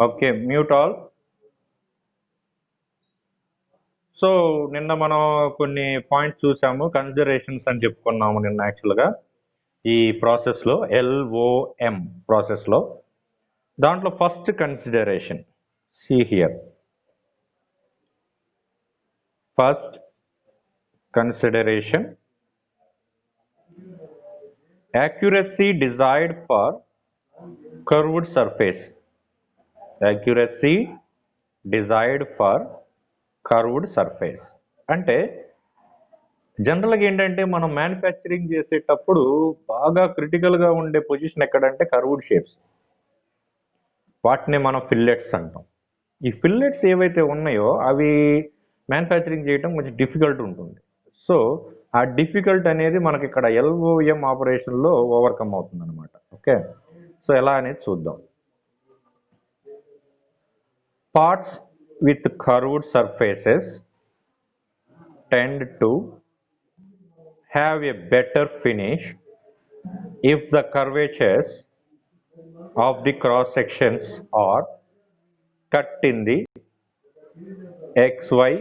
Okay, mute all. So నిన్న మనం కొన్ని పాయింట్స్ చూసాము, కన్సిడరేషన్స్ అని చెప్పుకున్నాము నిన్న. యాక్చువల్గా ఈ ప్రాసెస్లో LOM ప్రాసెస్లో దాంట్లో first consideration, see here, first consideration, accuracy desired for curved surface. Accuracy desired for curved surface అంటే జనరల్గా ఏంటంటే మనం మ్యానుఫ్యాక్చరింగ్ చేసేటప్పుడు బాగా క్రిటికల్గా ఉండే పొజిషన్ ఎక్కడంటే కర్వ్డ్ షేప్స్. వాటిని మనం ఫిల్లెట్స్ అంటాం. ఈ ఫిల్లెట్స్ ఏవైతే ఉన్నాయో అవి మ్యానుఫ్యాక్చరింగ్ చేయడం కొంచెం డిఫికల్ట్ ఉంటుంది. సో ఆ డిఫికల్ట్ అనేది మనకి ఇక్కడ LOM ఆపరేషన్లో ఓవర్కమ్ అవుతుంది అనమాట. ఓకే, సో ఎలా అనేది చూద్దాం. Parts with curved surfaces tend to have a better finish if the curvatures of the cross sections are cut in the XY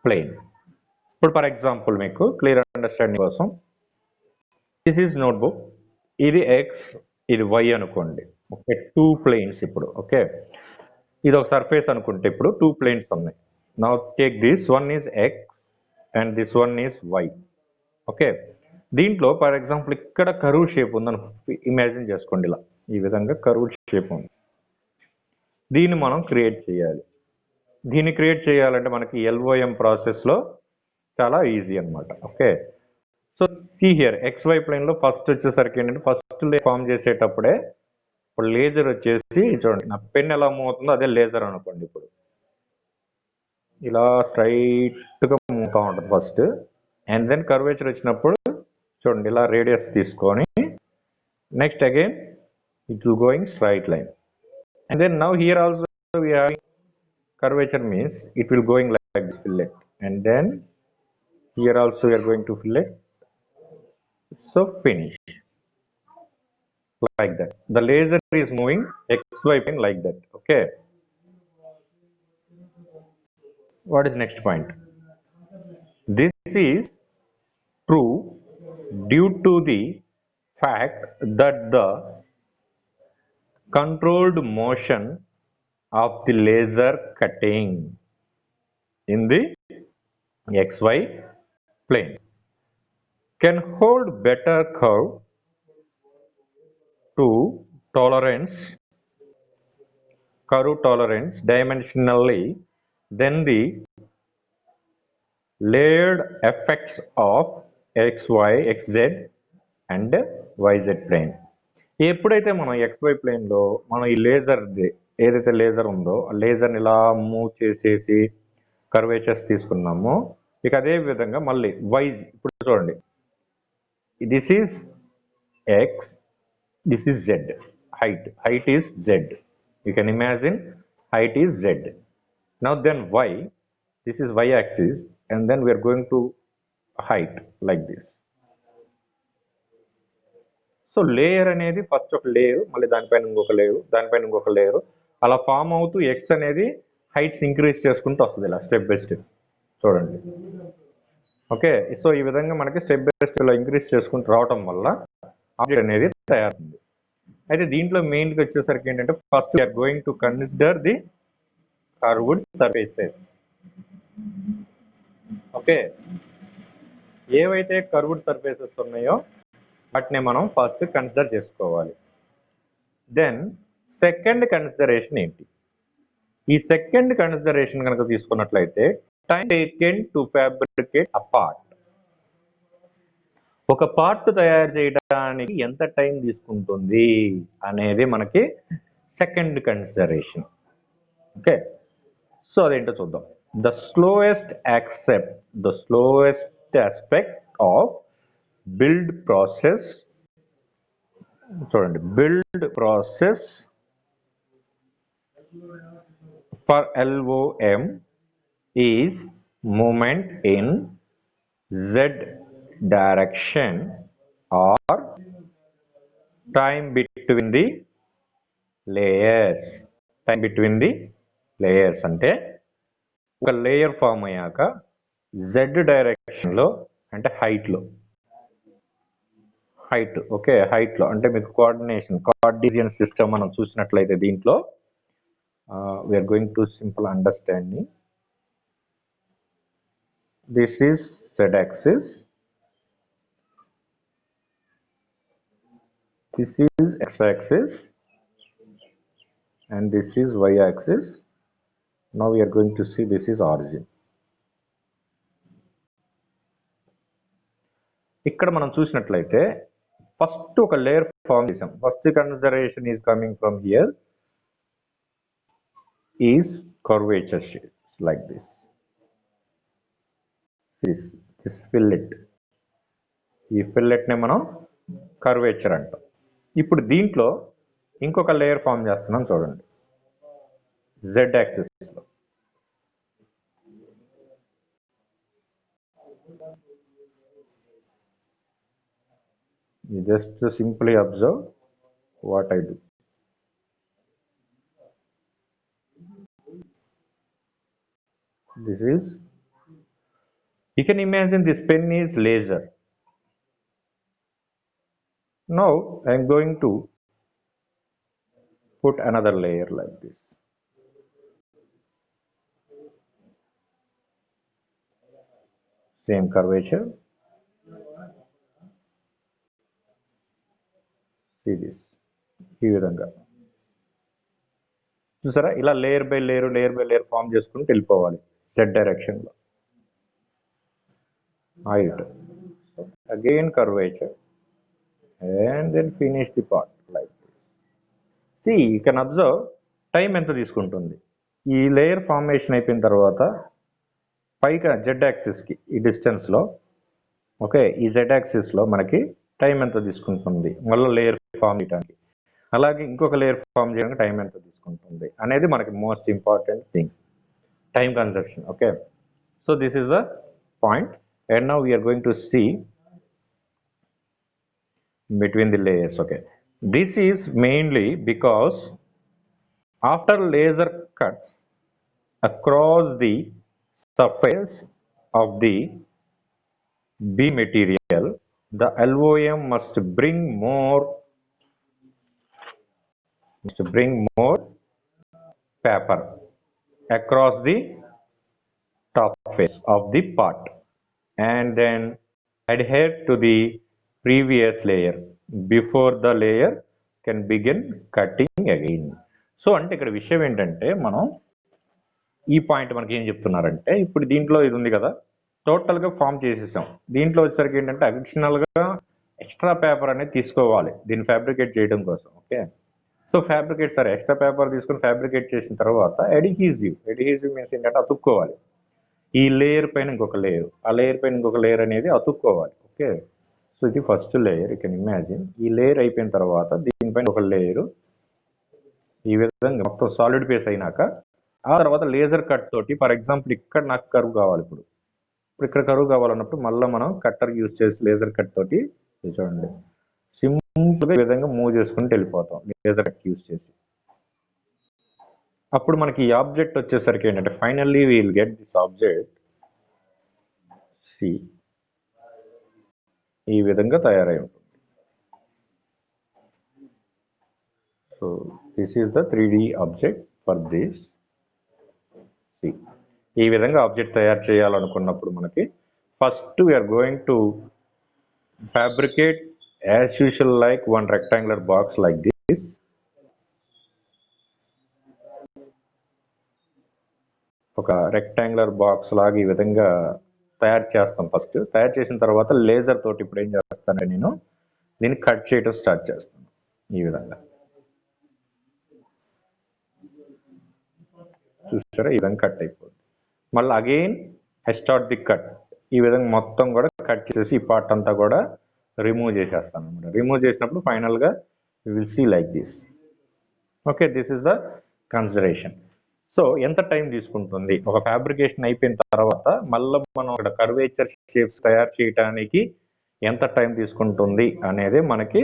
plane. ఇప్పుడు ఫర్ ఎగ్జాంపుల్ మీకు క్లియర్ అండర్స్టాండింగ్ కోసం, this is notebook, ఇది X, ఇది Y అనుకోండి. Okay, 2 planes ఇప్పుడు. Okay, ఇది ఒక surface అనుకుంటే ఇప్పుడు 2 ప్లేన్స్ ఉన్నాయి. Now take this one is X and this one is Y. Okay, దీంట్లో ఫర్ ఎగ్జాంపుల్ ఇక్కడ కర్వ్ షేప్ ఉందని ఇమాజిన్ చేసుకోండి. ఇలా ఈ విధంగా కర్వ్ షేప్ ఉంది. దీన్ని మనం క్రియేట్ చేయాలి. దీన్ని క్రియేట్ చేయాలంటే మనకి LOM ప్రాసెస్లో చాలా ఈజీ అనమాట. Okay, so see here XY ప్లేన్లో ఫస్ట్ వచ్చేసరికి ఏంటంటే ఫస్ట్ ఫామ్ చేసేటప్పుడే ఇప్పుడు లేజర్ వచ్చేసి చూడండి, నా పెన్ ఎలా మూవ్ అవుతుందో అదే లేజర్ అనుకోండి. ఇప్పుడు ఇలా స్ట్రైట్గా మూవ్ అవుతూ ఉంటుంది ఫస్ట్, అండ్ దెన్ కర్వేచర్ వచ్చినప్పుడు చూడండి ఇలా రేడియస్ తీసుకొని next again it will going straight line, and then now here also we have curvature means it will going like this fillet, and then here also we are going to fillet, so finish like that. The laser is moving XY plane like that. Okay, what is next point? This is true due to the fact that the controlled motion of the laser cutting in the XY plane can hold better curve tolerance dimensionally than the layered effects of XY, XZ and YZ plane. ఎప్పుడైతే మనం XY ప్లేన్లో మనం ఈ laser ఏదైతే laser ఉందో ఆ లేజర్ని ఇలా move చేసేసి కర్వేచర్స్ తీసుకున్నామో, ఇక అదే విధంగా మళ్ళీ వైజ్ ఇప్పుడు చూడండి, this is X, this is Z, height is Z. You can imagine height is Z. Now then Y, this is Y axis, and then we are going to height like this. So layer అనేది first ఒక layer, మళ్ళీ దానిపైన ఇంకొక layer, దానిపైన ఇంకొక layer, అలా form అవుతూ X అనేది హైట్స్ ఇంక్రీజ్ చేసుకుంటూ వస్తుంది ఇలా స్టెప్ బై స్టెప్. చూడండి, ఓకే, సో ఈ విధంగా మనకి స్టెప్ బై స్టెప్ ఇలా ఇంక్రీజ్ చేసుకుంటూ రావటం వల్ల ఆబ్జెక్ట్ అనేది తయారవుతుంది. అయితే దీంట్లో మెయిన్గా వచ్చేసరికి ఏంటంటే first we're going to consider the curved surfaces. Okay, ఏవైతే కర్వ్డ్ సర్ఫేసెస్ ఉన్నాయో వాటిని మనం ఫస్ట్ కన్సిడర్ చేసుకోవాలి. దెన్ సెకండ్ కన్సిడరేషన్ ఏంటి? ఈ సెకండ్ కన్సిడరేషన్ కనుక తీసుకున్నట్లయితే time taken to fabricate a part. ఒక పార్ట్ తయారు చేయడానికి ఎంత టైం తీసుకుంటుంది అనేది మనకి సెకండ్ కన్సిడరేషన్. ఓకే, సో అదేంటో చూద్దాం. The slowest aspect of build process, చూడండి, build process for LOM is movement in Z direction or time between the layers. Time between the layers అంటే ఒక లేయర్ ఫామ్ అయ్యాక z డైరెక్షన్లో అంటే హైట్లో okay హైట్లో అంటే మీకు కార్టీసియన్ సిస్టమ్ మనం చూసినట్లయితే దీంట్లో we're going to simple understanding. This is z axis, this is x-axis and this is y-axis. Now we are going to see this is origin. ఇక్కడ మనం చూసినట్లయితే ఫస్ట్ ఒక లేయర్ ఫామ్ చేసాం. First consideration is coming from here is curvature shapes like this. This fillet, ఈ fillet నే మనం curvature అంటాం. ఇప్పుడు దీంట్లో ఇంకొక లేయర్ ఫామ్ చేస్తున్నాం చూడండి, z యాక్సిస్లో. You just simply observe what I do. This is, you can imagine this pen is laser. Now I am going to put another layer like this. Same curvature. See this. ఈ విధంగా చూసారా, ఇలా layer by layer form చేసుకుంటూ వెళ్ళిపోవాలి z డైరెక్షన్లో. Height, again curvature and then finish the part like this. See, you can observe time ఎంత తీసుకుంటుంది. ఈ లేయర్ ఫార్మేషన్ అయిపోయిన తర్వాత పైగా z యాక్సిస్కి ఈ డిస్టెన్స్లో, ఓకే, ఈ z యాక్సిస్లో మనకి టైం ఎంత తీసుకుంటుంది మళ్ళీ లేయర్ ఫామ్ చేయడానికి, అలాగే ఇంకొక లేయర్ ఫామ్ చేయడానికి టైం ఎంత తీసుకుంటుంది అనేది మనకి most important thing, time conception. Okay, so this is the point and now we're going to see between the layers. Okay, this is mainly because after laser cuts across the surface of the B material, the LOM must bring more paper across the top face of the part and then adhere to the previous layer before the layer can begin cutting again. So అంటే ఇక్కడ విషయం ఏంటంటే, మనం ఈ point మనకి ఏం చెప్తున్నారంటే, ఇప్పుడు దీంట్లో ఇది ఉంది కదా, టోటల్గా ఫామ్ చేసేసాం. దీంట్లో వచ్చేసరికి ఏంటంటే అడిషనల్గా ఎక్స్ట్రా పేపర్ అనేది తీసుకోవాలి దీన్ని ఫ్యాబ్రికేట్ చేయడం కోసం. ఓకే, సో ఫ్యాబ్రికేట్ సరే ఎక్స్ట్రా పేపర్ తీసుకొని ఫ్యాబ్రికేట్ చేసిన తర్వాత అడిహీజివ్ మీన్స్ ఏంటంటే అతుక్కోవాలి. ఈ లేయర్ పైన ఇంకొక లేయర్, ఆ లేయర్ పైన ఇంకొక లేయర్ అనేది అతుక్కోవాలి. ఓకే, సో ఇది first layer. You can imagine ఈ లేయర్ అయిపోయిన తర్వాత దీనిపైన ఒక లేయరు ఈ విధంగా మొత్తం సాలిడ్ బేస్ అయినాక ఆ తర్వాత లేజర్ కట్ తోటి, ఫర్ ఎగ్జాంపుల్ ఇక్కడ నాకు కరువు కావాలి, ఇప్పుడు ఇక్కడ కరువు కావాలన్నప్పుడు మళ్ళీ మనం కట్టర్ యూజ్ చేసి లేజర్ కట్ తోటి చూడండి సింపుల్గా ఈ విధంగా మూవ్ చేసుకుంటూ వెళ్ళిపోతాం లేజర్ కట్ యూజ్ చేసి. అప్పుడు మనకి ఈ ఆబ్జెక్ట్ వచ్చేసరికి ఏంటంటే finally we'll get this object see ఈ విధంగా తయారై ఉంటుంది. So this is the 3D object for this. ఈ విధంగా ఆబ్జెక్ట్ తయారు చేయాలనుకున్నప్పుడు మనకి first we're going to fabricate as usual like one rectangular box like this. ఒక రెక్టాంగులర్ బాక్స్ లాగా ఈ విధంగా తయారు చేస్తాం. ఫస్ట్ తయారు చేసిన తర్వాత లేజర్ తోటి ఇప్పుడు ఏం చేస్తానంటే నేను దీన్ని కట్ చేయడం స్టార్ట్ చేస్తాను. ఈ విధంగా చూసారా, ఈ విధంగా కట్ అయిపోతుంది. మళ్ళీ again I start the cut. ఈ విధంగా మొత్తం కూడా కట్ చేసి ఈ పార్ట్ అంతా కూడా రిమూవ్ చేసేస్తాను అనమాట. రిమూవ్ చేసినప్పుడు ఫైనల్గా you will see like this. Okay, this is the consideration. So ఎంత టైం తీసుకుంటుంది ఒక ఫ్యాబ్రికేషన్ అయిపోయిన తర్వాత మళ్ళీ మనం ఇక్కడ కర్వేచర్ షేప్స్ తయారు చేయడానికి ఎంత టైం తీసుకుంటుంది అనేది మనకి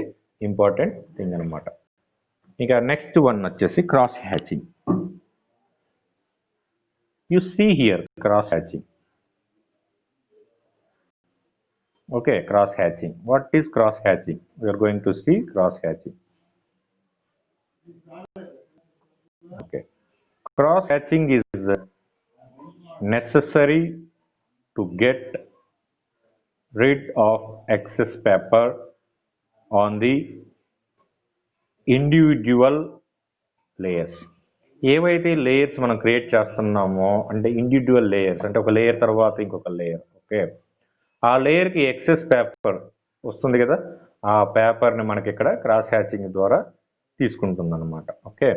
ఇంపార్టెంట్ థింగ్ అనమాట. ఇక నెక్స్ట్ వన్ వచ్చేసి cross hatching. You see here cross hatching. Okay, cross hatching. What is cross hatching? We are going to see cross hatching. Okay, cross hatching is necessary to get rid of excess paper on the individual layers. ఏవైతే layers మనం create చేస్తున్నామో అంటే individual layers అంటే ఒక layer తర్వాత ఇంకొక layer. Okay, ఆ లేయర్కి excess paper వస్తుంది కదా, ఆ పేపర్ని మనకి ఇక్కడ క్రాస్ హ్యాచింగ్ ద్వారా తీసుకుంటుంది అనమాట. ఓకే,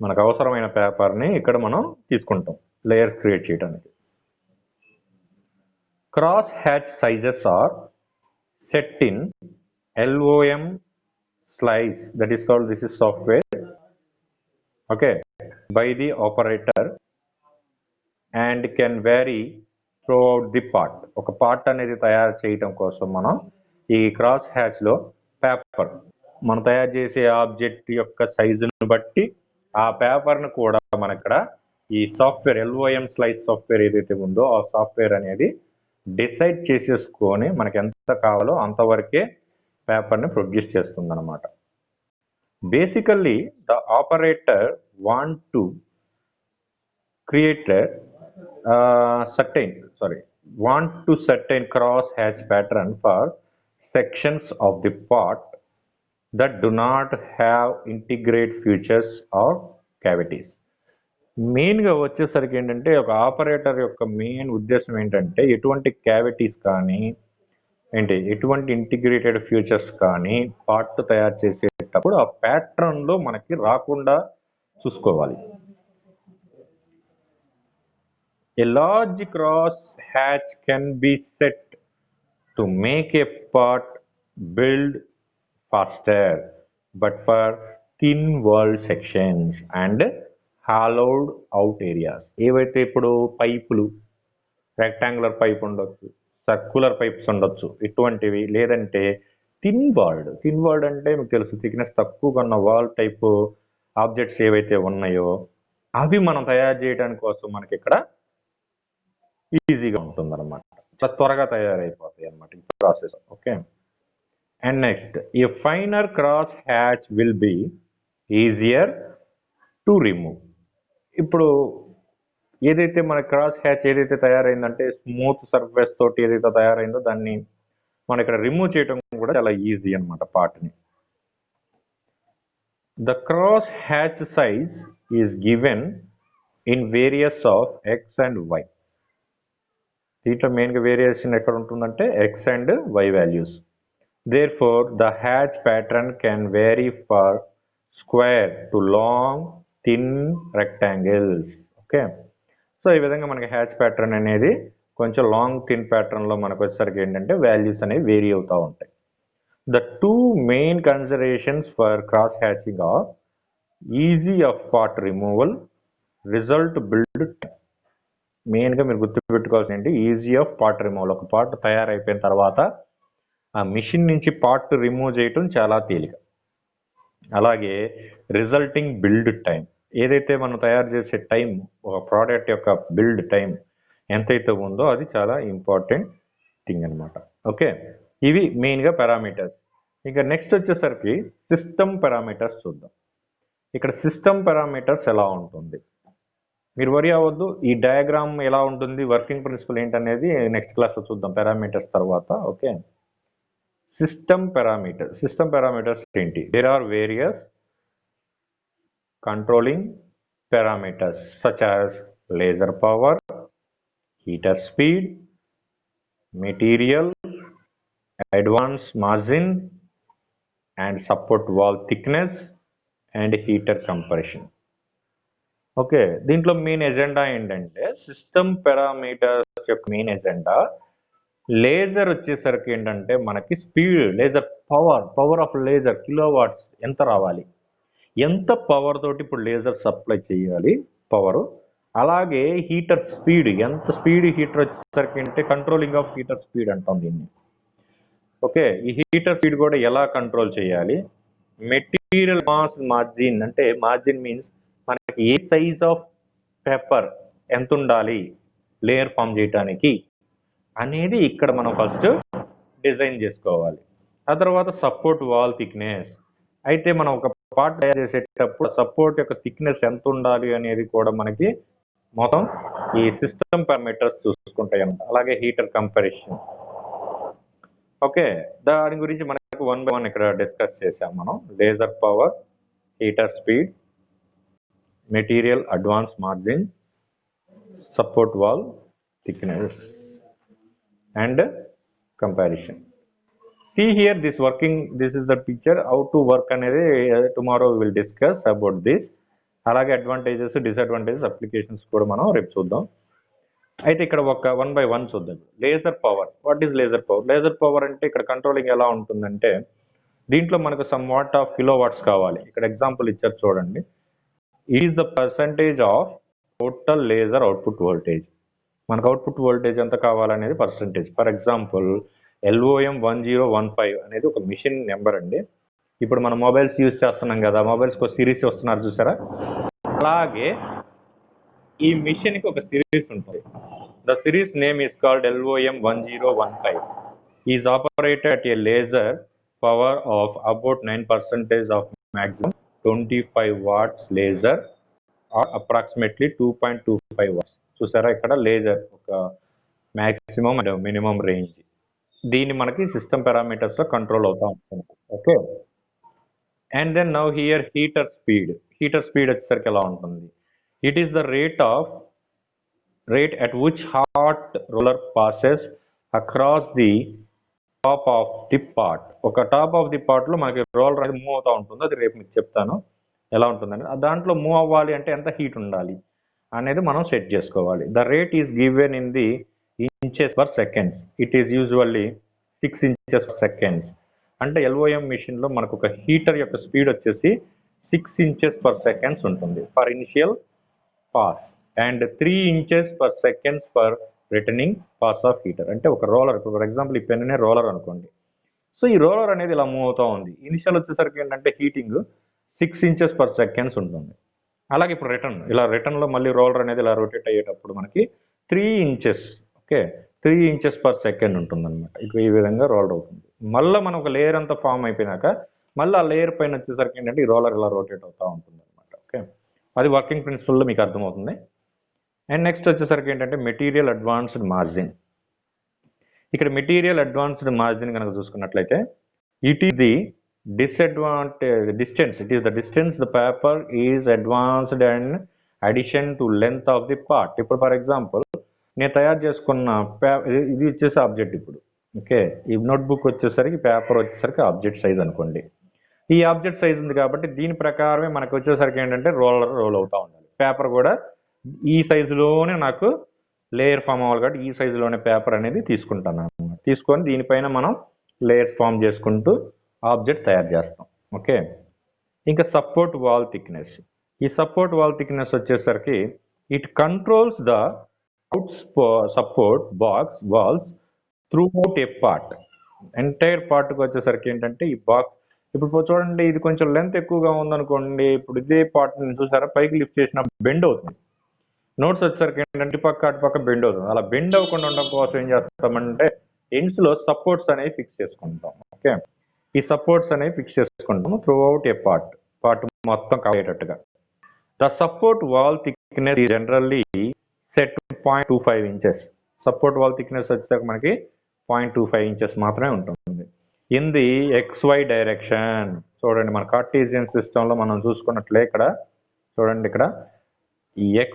మనకు అవసరమైన పేపర్ని ఇక్కడ మనం తీసుకుంటాం లేయర్ క్రియేట్ చేయడానికి. Cross hatch sizes are set in LOM slice, that is called, this is software, okay, by the operator and can vary throughout the part. ఒక పార్ట్ అనేది తయారు చేయటం కోసం మనం ఈ క్రాస్ హ్యాచ్ లో పేపర్ మనం తయారు చేసే ఆబ్జెక్ట్ యొక్క సైజును బట్టి ఆ పేపర్ ను కూడా మన ఇక్కడ ఈ సాఫ్ట్వేర్ LOM స్లైస్ సాఫ్ట్వేర్ ఏదైతే ఉందో ఆ సాఫ్ట్వేర్ అనేది డిసైడ్ చేసేసుకొని మనకి ఎంత కావాలో అంతవరకే పేపర్ ని ప్రొడ్యూస్ చేస్తుంది అనమాట. Basically the operator want to create a certain cross hatch pattern for sections of the part that do not have integrate features or cavities. మెయిన్గా వచ్చేసరికి ఏంటంటే ఒక ఆపరేటర్ యొక్క మెయిన్ ఉద్దేశం ఏంటంటే ఎటువంటి క్యావిటీస్ కానీ ఎటువంటి ఇంటిగ్రేటెడ్ ఫ్యూచర్స్ కానీ పార్ట్ తయారు చేసేటప్పుడు ఆ ప్యాటర్న్లో మనకి రాకుండా చూసుకోవాలి. A large cross hatch can be set to make a part build faster, but for thin walled sections and hollowed out areas. ఏవైతే ఇప్పుడు పైపులు రెక్టాంగులర్ పైప్ ఉండొచ్చు, సర్క్యులర్ పైప్స్ ఉండొచ్చు, ఇటువంటివి, లేదంటే థిన్ వాల్డ్ అంటే మీకు తెలుసు థిక్నెస్ తక్కువగా ఉన్న వాల్ టైప్ ఆబ్జెక్ట్స్ ఏవైతే ఉన్నాయో అవి మనం తయారు చేయడానికి కోసం మనకి ఇక్కడ ఈజీగా ఉంటుంది అనమాట, త్వరగా తయారైపోతాయి అనమాట ఈ process. Okay, and next A finer cross hatch will be easier to remove. ఇప్పుడు ఏదైతే మన క్రాస్ హ్యాచ్ ఏదైతే తయారైందంటే స్మూత్ సర్ఫేస్ తోటి ఏదైతే తయారైందో దాన్ని మనం ఇక్కడ రిమూవ్ చేయడం కూడా చాలా ఈజీ అనమాట పార్ట్ని. The cross hatch size is given in various of X and Y. దీంట్లో మెయిన్గా వేరియేషన్ ఎక్కడ ఉంటుందంటే X and Y values. Therefore the hatch pattern can vary for square to long thin rectangles. Okay, so ఈ విధంగా మనకి hatch pattern అనేది కొంచెం long thin ప్యాటర్న్లో మనకు వచ్చేసరికి ఏంటంటే వాల్యూస్ అనేవి వేరీ అవుతూ ఉంటాయి. The two main considerations for cross hatching are easy of part removal, result build time. మెయిన్గా మీరు గుర్తుపెట్టుకోవాల్సింది ఏంటి, ఈజీ ఆఫ్ పార్ట్ రిమూవల్. ఒక పార్ట్ తయారైపోయిన తర్వాత ఆ మిషన్ నుంచి పార్ట్ రిమూవ్ చేయటం చాలా తేలిక. అలాగే రిజల్టింగ్ బిల్డ్ టైం, ఏదైతే మనం తయారు చేసే టైం, ఒక ప్రోడక్ట్ యొక్క బిల్డ్ టైం ఎంతైతే ఉందో అది చాలా ఇంపార్టెంట్ థింగ్ అనమాట. ఓకే, ఇవి మెయిన్గా పారామీటర్స్. ఇంకా నెక్స్ట్ వచ్చేసరికి సిస్టమ్ పారామీటర్స్ చూద్దాం. ఇక్కడ సిస్టమ్ పారామీటర్స్ ఎలా ఉంటుంది, మీరు వరి అవ్వద్దు, ఈ డయాగ్రామ్ ఎలా ఉంటుంది, వర్కింగ్ ప్రిన్సిపల్ ఏంటనేది నెక్స్ట్ క్లాస్లో చూద్దాం పారామీటర్స్ తర్వాత. ఓకే, సిస్టమ్ పారామీటర్స్ ఏంటి? There are various controlling parameters such as laser power, heater speed, material, advance margin and support wall thickness and heater compression. Okay, దీంట్లో మెయిన్ ఎజెండా ఏంటంటే system parameters యొక్క main agenda laser వచ్చేసరికి ఏంటంటే మనకి speed, laser power of laser kilowatts ఎంత రావాలి, ఎంత power తోటి ఇప్పుడు లేజర్ సప్లై చేయాలి పవర్. అలాగే హీటర్ స్పీడ్, ఎంత స్పీడ్ హీటర్ వచ్చేసరికి అంటే కంట్రోలింగ్ ఆఫ్ హీటర్ స్పీడ్ అంటాం దీన్ని. ఓకే, ఈ హీటర్ స్పీడ్ కూడా ఎలా కంట్రోల్ చేయాలి, మెటీరియల్ మాస్ మార్జిన్ అంటే మార్జిన్ మీన్స్ మనకి ఏ సైజ్ ఆఫ్ పేపర్ ఎంత ఉండాలి లేయర్ ఫామ్ చేయడానికి అనేది ఇక్కడ మనం ఫస్ట్ డిజైన్ చేసుకోవాలి. ఆ తర్వాత సపోర్ట్ వాల్ థిక్నెస్. అయితే మనం ఒక పార్ట్ తయారు చేసేటప్పుడు సపోర్ట్ యొక్క థిక్నెస్ ఎంత ఉండాలి అనేది కూడా మనకి మొత్తం ఈ సిస్టమ్ పారామీటర్స్ చూసుకుంటాయి అన్నమాట. అలాగే హీటర్ కంపారిషన్. ఓకే, దాని గురించి మనకు 1 by 1 ఇక్కడ డిస్కస్ చేసాం మనం. Laser power, heater speed, material advance margin, support wall thickness and comparison. See here this working, this is the picture how to work అనేది tomorrow we will discuss about this. అలాగే advantages, disadvantages, applications కూడా మనం రేపు చూద్దాం. అయితే ఇక్కడ ఒక 1 by 1 చూద్దాం. Laser power. What is laser power? Laser power అంటే ఇక్కడ కంట్రోలింగ్ ఎలా ఉంటుందంటే దీంట్లో మనకు some watt of kilowatts కావాలి. ఇక్కడ ఎగ్జాంపుల్ ఇచ్చారు చూడండి. Is the percentage of total laser output voltage. మనకు అవుట్పుట్ వోల్టేజ్ ఎంత కావాలనేది పర్సంటేజ్. ఫర్ ఎగ్జాంపుల్ LOM 1015 అనేది ఒక మిషన్ నెంబర్ అండి. ఇప్పుడు మనం మొబైల్స్ యూజ్ చేస్తున్నాం కదా, మొబైల్స్కి ఒక సిరీస్ వస్తున్నారు చూసారా, అలాగే ఈ మిషన్కి ఒక సిరీస్ ఉంటుంది. The series name is called LOM 1015. Is operated at a laser power of about 9% ఆఫ్ maximum 25 watts laser or approximately 2.25 watts. చూసారా ఇక్కడ లేజర్ ఒక మ్యాక్సిమం అండ్ మినిమం రేంజ్. దీన్ని మనకి సిస్టమ్ పారామీటర్స్ లో కంట్రోల్ అవుతా ఉంటుంది. Okay, and then now here heater speed. Heater speed వచ్చేసరికి ఎలా ఉంటుంది? It is the rate at which hot roller passes across the top of the part. ఒక top of the part లో మనకి roller అనేది మూవ్ అవుతా ఉంటుంది. అది రేపు మీకు చెప్తాను ఎలా ఉంటుందని. దాంట్లో మూవ్ అవ్వాలి అంటే ఎంత హీట్ ఉండాలి అనేది మనం సెట్ చేసుకోవాలి. The rate is given in the inches per seconds. It is usually 6 inches per seconds. అంటే LOM మిషన్ లో మనకు ఒక హీటర్ యొక్క స్పీడ్ వచ్చేసి 6 inches per seconds ఉంటుంది for initial pass and 3 inches per seconds for returning pass of heater. అంటే ఒక roller, for example ఈ పెన్ రోలర్ అనుకోండి. సో ఈ రోలర్ అనేది ఇలా మూవ్ అవుతూ ఉంది. ఇనిషియల్ వచ్చేసరికి ఏంటంటే హీటింగ్ 6 inches per seconds ఉంటుంది. అలాగే ఇప్పుడు రిటర్న్ లో మళ్ళీ రోలర్ అనేది ఇలా రొటేట్ అయ్యేటప్పుడు మనకి 3 inches, okay, 3 inches per second ఉంటుంది అనమాట. ఇక ఈ విధంగా రోలర్ అవుతుంది. మళ్ళీ మనం ఒక లేయర్ అంతా ఫామ్ అయిపోయినాక మళ్ళీ ఆ లేయర్ పైన వచ్చేసరికి ఏంటంటే ఈ రోలర్ ఇలా రొటేట్ అవుతూ ఉంటుంది అనమాట. ఓకే, అది వర్కింగ్ ప్రిన్సిపల్లో మీకు అర్థమవుతుంది. అండ్ నెక్స్ట్ వచ్చేసరికి ఏంటంటే మెటీరియల్ అడ్వాన్స్డ్ మార్జిన్. ఇక్కడ మెటీరియల్ అడ్వాన్స్డ్ మార్జిన్ కనుక చూసుకున్నట్లయితే it is the distance. It is the distance the paper is advanced and addition to length of the part. ఇప్పుడు ఫర్ ఎగ్జాంపుల్ నేను తయారు చేసుకున్న ఇది వచ్చేసి ఆబ్జెక్ట్. ఇప్పుడు ఓకే, ఈ నోట్బుక్ వచ్చేసరికి పేపర్ వచ్చేసరికి ఆబ్జెక్ట్ సైజ్ అనుకోండి. ఈ ఆబ్జెక్ట్ సైజ్ ఉంది కాబట్టి దీని ప్రకారమే మనకు వచ్చేసరికి ఏంటంటే రోల్ అవుతూ ఉండాలి. పేపర్ కూడా ఈ సైజులోనే నాకు లేయర్ ఫామ్ అవ్వాలి కాబట్టి ఈ సైజులోనే పేపర్ అనేది తీసుకుంటాను అన్నమాట. తీసుకొని దీనిపైన మనం లేయర్స్ ఫామ్ చేసుకుంటూ ఆబ్జెక్ట్ తయారు చేస్తాం. ఓకే, ఇంకా సపోర్ట్ వాల్ థిక్నెస్. ఈ సపోర్ట్ వాల్ థిక్నెస్ వచ్చేసరికి it controls the support box walls throughout A part. Entire పార్ట్కి వచ్చేసరికి ఏంటంటే ఈ బాక్స్ ఇప్పుడు చూడండి, ఇది కొంచెం లెంత్ ఎక్కువగా ఉందనుకోండి. ఇప్పుడు ఇదే పార్ట్ చూసారా పైకి లిఫ్ట్ చేసిన బెండ్ అవుతుంది. నోట్స్ వచ్చేసరికి ఏంటంటే అటుపక్క బెండ్ అవుతుంది. అలా బెండ్ అవ్వకుండా ఉండడం కోసం ఏం చేస్తామంటే ఎండ్స్ లో సపోర్ట్స్ అనేవి ఫిక్స్ చేసుకుంటాం. ఓకే, ఈ సపోర్ట్స్ అనేవి ఫిక్స్ చేసుకుంటాము త్రూ అవుట్ ఏ పార్ట్ మొత్తం కావేటట్టుగా. The support wall thickness generally set 0.25 inches. Support wall thickness వచ్చేసరికి మనకి 0.25 inches మాత్రమే ఉంటుంది. In the XY direction. చూడండి మన కార్టీసియన్ సిస్టమ్ లో మనం చూసుకున్నట్లే ఇక్కడ చూడండి, ఇక్కడ ఈ X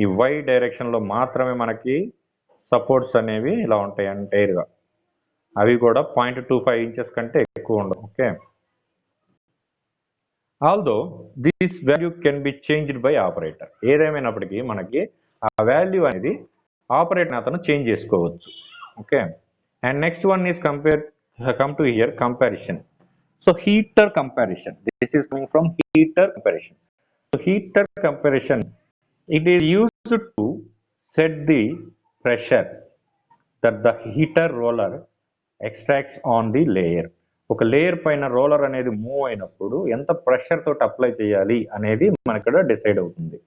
ఈ Y డైరెక్షన్ లో మాత్రమే మనకి సపోర్ట్స్ అనేవి ఇలా ఉంటాయి ఎంటైర్గా. అవి కూడా 0.25 inches కంటే ఎక్కువ ఉండవు. Okay, although this value can be changed by operator. ఏదేమైనప్పటికీ మనకి ఆ వాల్యూ అనేది ఆపరేటర్ అతను చేంజ్ చేసుకోవచ్చు. Okay, and next one is come to here comparison. So heater comparison. This is coming from heater comparison. So heater comparison, it is used to set the pressure that the heater roller extracts on the layer. ఒక layer పైన roller అనేది move అయినప్పుడు ఎంత pressure తోటి apply చేయాలి అనేది మనకి ఇక్కడ డిసైడ్ అవుతుంది.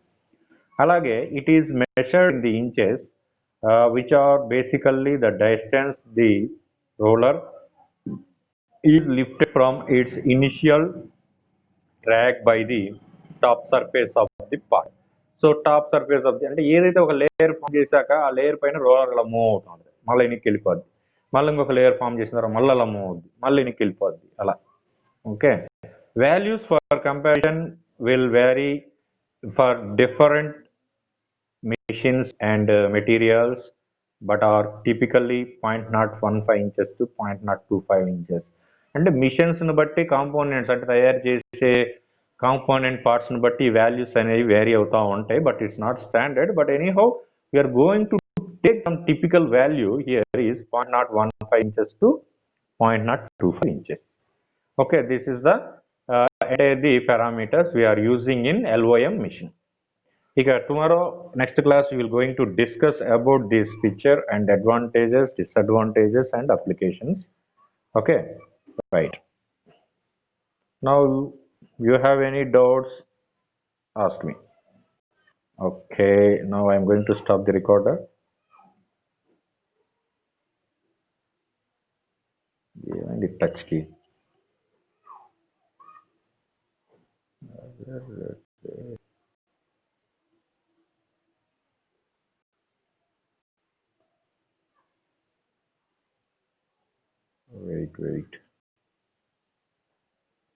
అలాగే it is measured in the inches which are basically the distance the roller is lifted from its initial track by the top surface of the part. So top surface of the అంటే ఏదైతే ఒక layer form చేశాక ఆ layer పైన roller అలా move అవుతుంది, మళ్ళీ వెనక్కి వెళ్ళిపోద్ది, మళ్ళీ ఇంకొక లేయర్ ఫామ్ చేసిన తర్వాత మళ్ళీ అలా మూవ్ అవుద్ది, మళ్ళీ వెనక్కి వెళ్ళిపోద్ది అలా. Okay, values for comparison will vary for different machines and materials, but are typically 0.015 inches to 0.025 inches. అంటే మిషన్స్ని బట్టి కాంపోనెంట్స్ అంటే తయారు చేసే కాంపోనెంట్ పార్ట్స్ని బట్టి వాల్యూస్ అనేవి వేరీ అవుతూ ఉంటాయి, but it's not standard. But anyhow we're going to take some typical value here is 0.015 inches to 0.025 inches. Okay, this is the the parameters we are using in LOM machine. Tomorrow, next class, we will going to discuss about this picture and advantages, disadvantages, and applications. Okay, right. Now, you have any doubts? Ask me. Okay, now I am going to stop the recorder. Yeah, and the touch key. Wait.